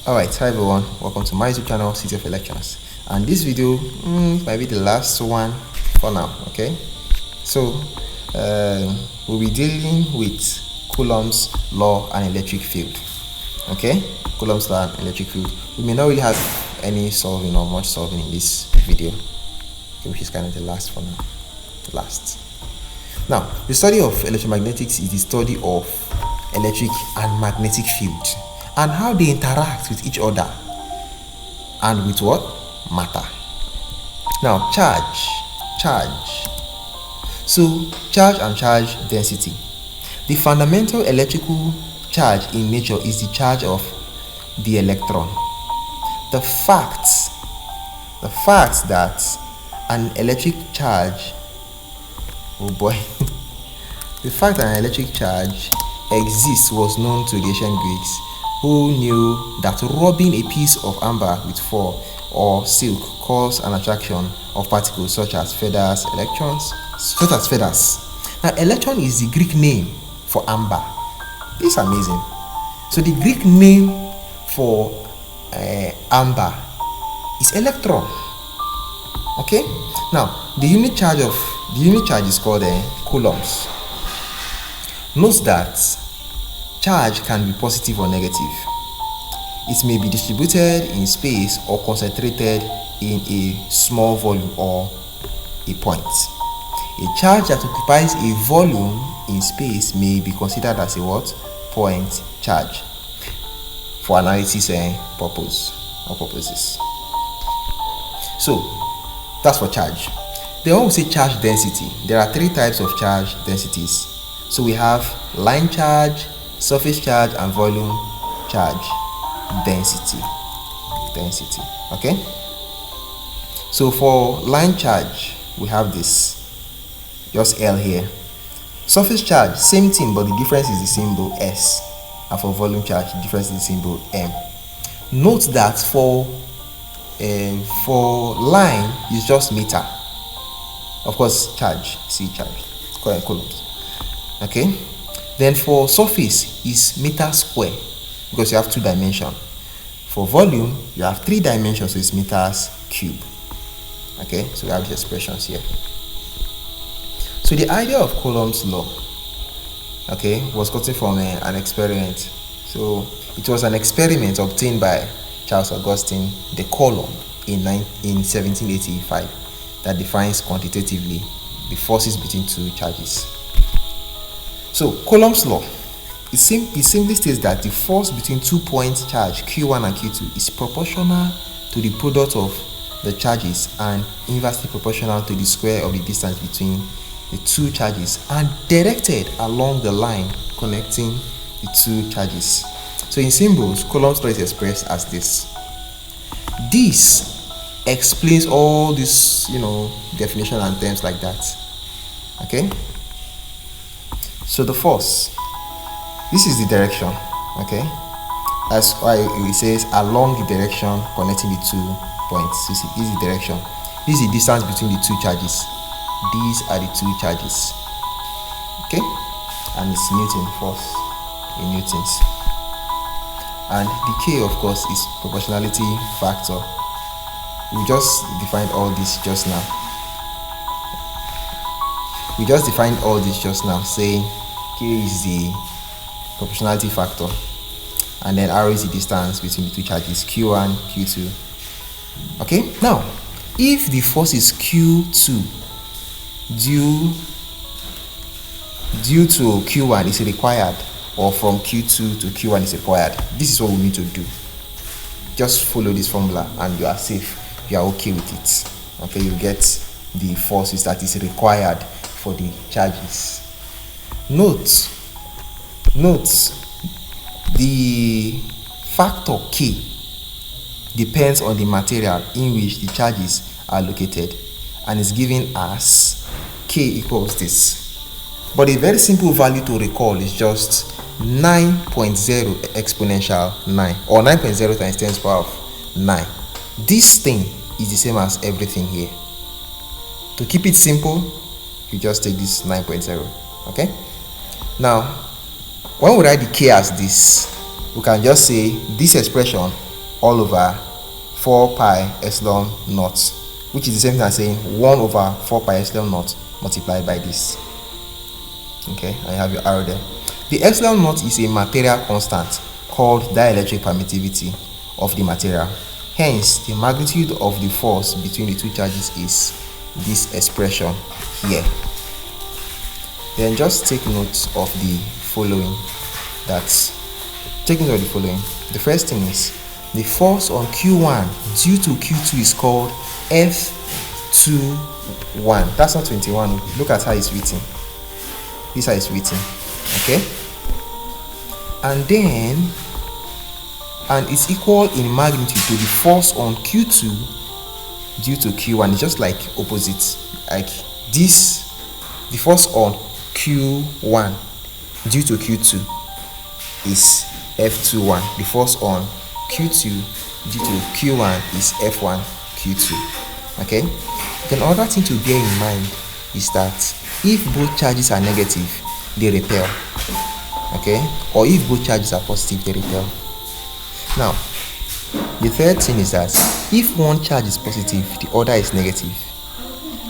Alright, hi everyone, welcome to my YouTube channel, City of Elections. And this video might be the last one for now, okay? So, we'll be dealing with Coulomb's law and electric field, okay? Coulomb's law and electric field. We may not really have any solving or much solving in this video, okay, which is kind of the last for now, the last. Now, the study of electromagnetics is the study of electric and magnetic field and how they interact with each other and with what? Matter. Now, charge. So, charge and charge density. The fundamental electrical charge in nature is the charge of the electron. The fact that an electric charge, oh boy, the fact that an electric charge exists was known to the ancient Greeks, who knew that rubbing a piece of amber with fur or silk caused an attraction of particles such as feathers. Now, electron is the Greek name for amber. This is amazing. So the Greek name for amber is electron. Okay. Now, the unit charge is called coulombs. Note that charge can be positive or negative. It may be distributed in space or concentrated in a small volume or a point. A charge that occupies a volume in space may be considered as a what? Point charge for analysis purposes. So that's for charge. Then when we say charge density, there are three types of charge densities. So we have line charge, surface charge, and volume charge density. Okay. So for line charge, we have this, just L here. Surface charge, same thing, but the difference is the symbol S. And for volume charge, the difference is the symbol M. Note that for line is just meter. Of course, charge, C charge, coulombs. Okay. Then for surface is meter square because you have 2 dimensions. For volume, you have 3 dimensions, so it's meters cube. Okay, so we have these expressions here. So the idea of Coulomb's law, okay, was gotten from an experiment. So it was an experiment obtained by Charles Augustin de Coulomb in 1785 that defines quantitatively the forces between 2 charges. So Coulomb's law, it simply states that the force between 2 points charge Q1 and Q2 is proportional to the product of the charges and inversely proportional to the square of the distance between the 2 charges and directed along the line connecting the 2 charges. So in symbols, Coulomb's law is expressed as this. This explains all this, definition and terms like that. Okay? So the force, this is the direction, okay? That's why it says along the direction connecting the 2 points. This is the direction. This is the distance between the 2 charges. These are the 2 charges, okay? And it's Newton, force in newtons. And the K, of course, is proportionality factor. We just defined all this just now. Saying K is the proportionality factor, and then R is the distance between the 2 charges, Q1, Q2. Okay, now if the force is Q2 due to Q1 is required, or from Q2 to Q1 is required, this is what we need to do. Just follow this formula and you are safe, you are okay with it. Okay, you get the forces that is required for the charges. Note the factor K depends on the material in which the charges are located and is given as K equals this. But a very simple value to recall is just 9.0 exponential 9, or 9.0 times 10 to the power of 9. This thing is the same as everything here. To keep it simple, you just take this 9.0. Okay. Now, when we write the K as this, we can just say this expression all over 4 pi epsilon naught, which is the same thing as saying 1 over 4 pi epsilon naught multiplied by this. Okay, I have your arrow there. The epsilon naught is a material constant called dielectric permittivity of the material. Hence, the magnitude of the force between the two charges is this expression here. Then just take note of the following. The first thing is the force on Q1 due to Q2 is called F21. That's not 21. Look at how it's written. This is how it's written. Okay? And it's equal in magnitude to the force on Q2 due to Q1. It's just like opposites. Like this, the force on Q1 due to Q2 is F21. The force on Q2 due to Q1 is F1 Q2. Okay? Then another thing to bear in mind is that if both charges are negative, they repel. Okay? Or if both charges are positive, they repel. Now, the third thing is that if one charge is positive, the other is negative,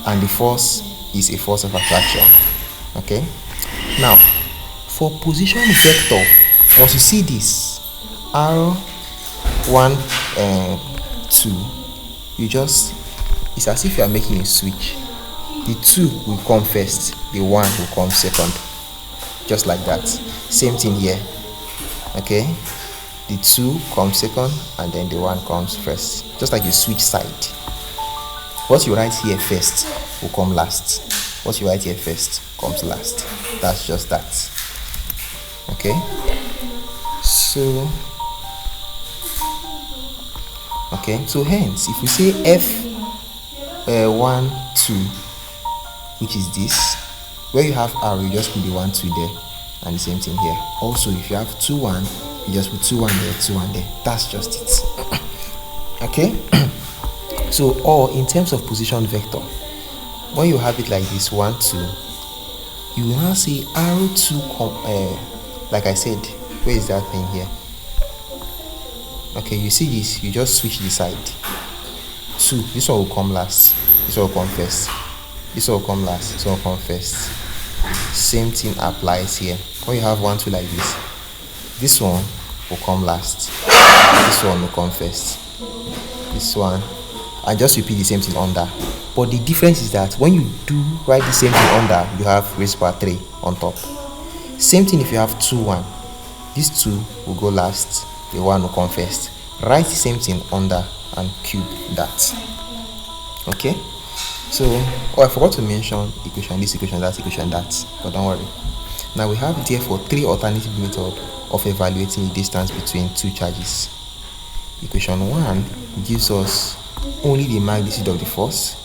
and the force is a force of attraction. Okay? Now, for position vector, once you see this arrow 1 and 2, it's as if you are making a switch. The 2 will come first, the 1 will come second, just like that. Same thing here. Okay? The 2 comes second and then the 1 comes first, just like you switch side. What you write here first will come last. What you write here first comes last. That's just that. Okay? So hence, if we say F1 2, which is this, where you have arrow, you just put the 1 2 there, and the same thing here. Also, if you have 2 1, you just put 2 1 there, 2 1 there. That's just it. Okay? So, or in terms of position vector, when you have it like this 1 2, you will now say arrow 2 like I said, where is that thing here? Okay, you see this, you just switch the side. 2, this one will come last, this one will come first, this one will come last, this one will come first. Same thing applies here. When you have 1 2 like this one will come last, this one will come first, this one, and just repeat the same thing under. But the difference is that when you do write the same thing under, you have raised power 3 on top. Same thing if you have 2 1, this 2 will go last, the 1 will come first. Write the same thing under and cube that. Okay? So, I forgot to mention equation, this equation, that equation, that, but don't worry. Now we have therefore 3 alternative methods of evaluating the distance between two charges. Equation 1 gives us only the magnitude of the force.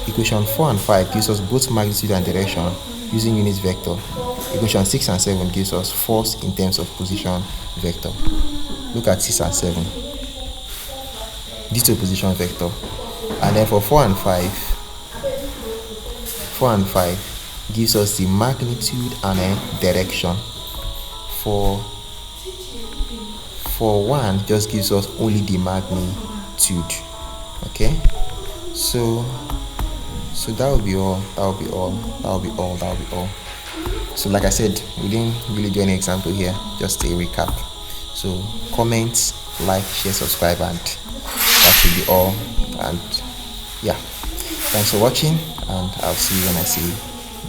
Equation 4 and 5 gives us both magnitude and direction using unit vector. Equation 6 and 7 gives us force in terms of position vector. Look at 6 and 7. These two position vector. And then for 4 and 5 gives us the magnitude and direction. For 1 just gives us only the magnitude. Okay? So that will be all. So like I said, we didn't really do any example here, just a recap. So comment, like, share, subscribe, and that should be all. And yeah, thanks for watching, and I'll see you when I see you.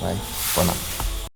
Bye for now.